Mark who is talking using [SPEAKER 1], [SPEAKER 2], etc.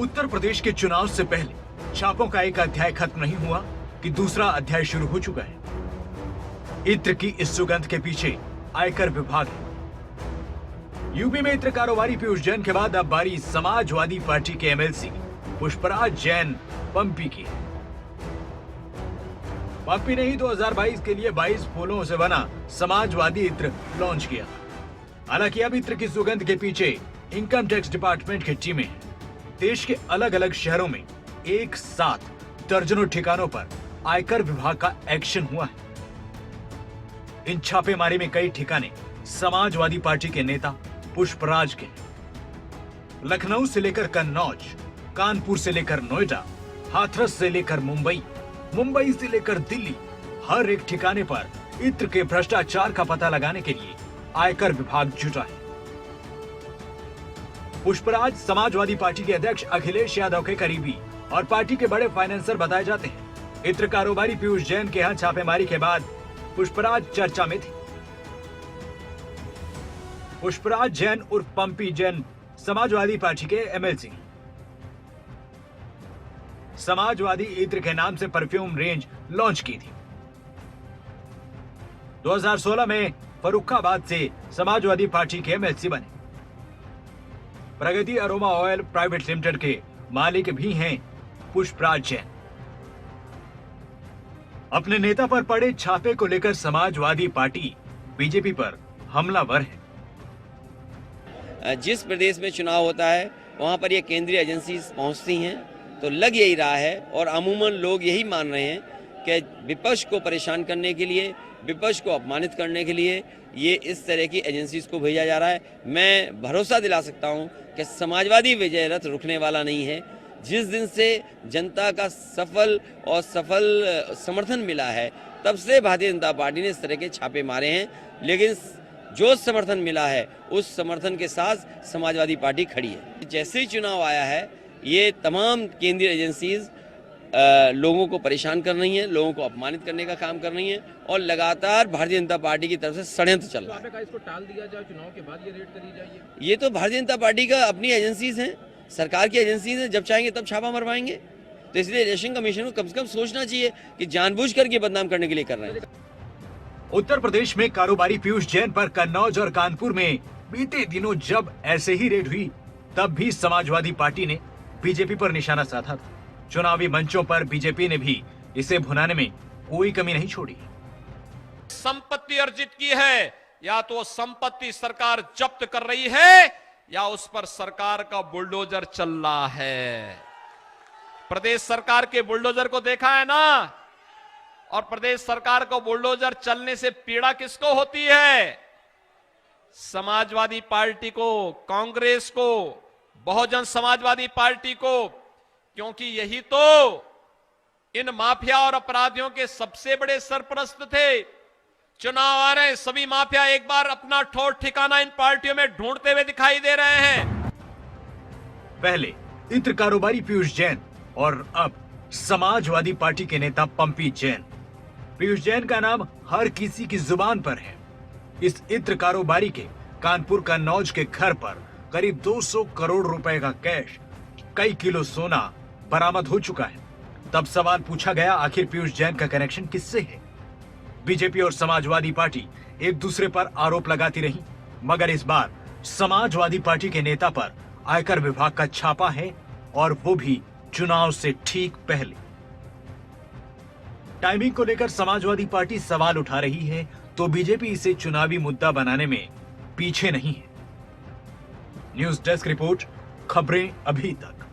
[SPEAKER 1] उत्तर प्रदेश के चुनाव से पहले छापों का एक अध्याय खत्म नहीं हुआ कि दूसरा अध्याय शुरू हो चुका है। इत्र की इस सुगंध के पीछे आयकर विभाग है। यूपी में इत्र कारोबारी पीयूष जैन के बाद अब बारी समाजवादी पार्टी के एमएलसी पुष्पराज जैन पंपी की है। पंपी ने ही 2022 के लिए 22 फूलों से बना समाजवादी इत्र लॉन्च किया। हालांकि अब इत्र की सुगंध के पीछे इनकम टैक्स डिपार्टमेंट की टीमें हैं। देश के अलग अलग शहरों में एक साथ दर्जनों ठिकानों पर आयकर विभाग का एक्शन हुआ है। इन छापेमारी में कई ठिकाने समाजवादी पार्टी के नेता पुष्पराज के, लखनऊ से लेकर कन्नौज, कानपुर से लेकर नोएडा, हाथरस से लेकर मुंबई, मुंबई से लेकर दिल्ली, हर एक ठिकाने पर इत्र के भ्रष्टाचार का पता लगाने के लिए आयकर विभाग जुटा है। पुष्पराज समाजवादी पार्टी के अध्यक्ष अखिलेश यादव के करीबी और पार्टी के बड़े फाइनेंसर बताए जाते हैं। इत्र कारोबारी पीयूष जैन के यहां छापेमारी के बाद पुष्पराज चर्चा में थे। पुष्पराज जैन उर्फ पंपी जैन समाजवादी पार्टी के एमएलसी। समाजवादी इत्र के नाम से परफ्यूम रेंज लॉन्च की थी। 2016 में फर्रुखाबाद से समाजवादी पार्टी के एमएलसी बने। प्रगति अरोमा ऑयल प्राइवेट लिमिटेड के मालिक भी हैं पुष्पराज जैन। अपने नेता पर पड़े छापे को लेकर समाजवादी पार्टी बीजेपी पर हमलावर है।
[SPEAKER 2] जिस प्रदेश में चुनाव होता है वहां पर ये केंद्रीय एजेंसी पहुंचती हैं, तो लग यही रहा है और अमूमन लोग यही मान रहे हैं कि विपक्ष को परेशान करने के लिए, विपक्ष को अपमानित करने के लिए ये इस तरह की एजेंसीज को भेजा जा रहा है। मैं भरोसा दिला सकता हूं कि समाजवादी विजय रथ रुकने वाला नहीं है। जिस दिन से जनता का सफल समर्थन मिला है, तब से भारतीय जनता पार्टी ने इस तरह के छापे मारे हैं, लेकिन जो समर्थन मिला है उस समर्थन के साथ समाजवादी पार्टी खड़ी है। जैसे ही चुनाव आया है, ये तमाम केंद्रीय एजेंसीज लोगों को परेशान कर रही हैं, लोगों को अपमानित करने का काम कर रही हैं और लगातार भारतीय जनता पार्टी की तरफ से षड्यंत्र चल रहा है।
[SPEAKER 3] इसको टाल दिया जाए, चुनाव के बाद ये रेड करी जाए।
[SPEAKER 2] ये तो भारतीय जनता पार्टी का अपनी एजेंसीज हैं, सरकार की एजेंसीज हैं, जब चाहेंगे तब छापा मरवाएंगे। तो इसलिए इलेक्शन कमीशन को कम से कम सोचना चाहिए कि जानबूझ करके बदनाम करने के लिए कर रहे हैं।
[SPEAKER 1] उत्तर प्रदेश में कारोबारी पीयूष जैन पर कन्नौज और कानपुर में बीते दिनों जब ऐसे ही रेड हुई, तब भी समाजवादी पार्टी ने बीजेपी पर निशाना साधा था। चुनावी मंचों पर बीजेपी ने भी इसे भुनाने में कोई कमी नहीं छोड़ी।
[SPEAKER 4] संपत्ति अर्जित की है, या तो संपत्ति सरकार जब्त कर रही है या उस पर सरकार का बुलडोजर चल रहा है। प्रदेश सरकार के बुलडोजर को देखा है ना, और प्रदेश सरकार को बुलडोजर चलने से पीड़ा किसको होती है? समाजवादी पार्टी को, कांग्रेस को, बहुजन समाजवादी पार्टी को, क्योंकि यही तो इन माफिया और अपराधियों के सबसे बड़े सरपरस्त थे। चुनाव आ रहे हैं, सभी माफिया एक बार अपना ठौर ठिकाना इन पार्टियों में ढूंढते हुए दिखाई दे रहे हैं।
[SPEAKER 1] पहले इत्र कारोबारी पीयूष जैन और अब समाजवादी पार्टी के नेता पंपी जैन। पीयूष जैन का नाम हर किसी की जुबान पर है। इस इत्र कारोबारी के कानपुर कन्नौज के घर पर करीब 200 करोड़ रुपए का कैश, कई किलो सोना बरामद हो चुका है। तब सवाल पूछा गया, आखिर पीयूष जैन का कनेक्शन किससे है? बीजेपी और समाजवादी पार्टी एक दूसरे पर आरोप लगाती रही, मगर इस बार समाजवादी पार्टी के नेता पर आयकर विभाग का छापा है, और वो भी चुनाव से ठीक पहले। टाइमिंग को लेकर समाजवादी पार्टी सवाल उठा रही है, तो बीजेपी इसे चुनावी मुद्दा बनाने में पीछे नहीं है। न्यूज़ डेस्क रिपोर्ट, खबरें अभी तक।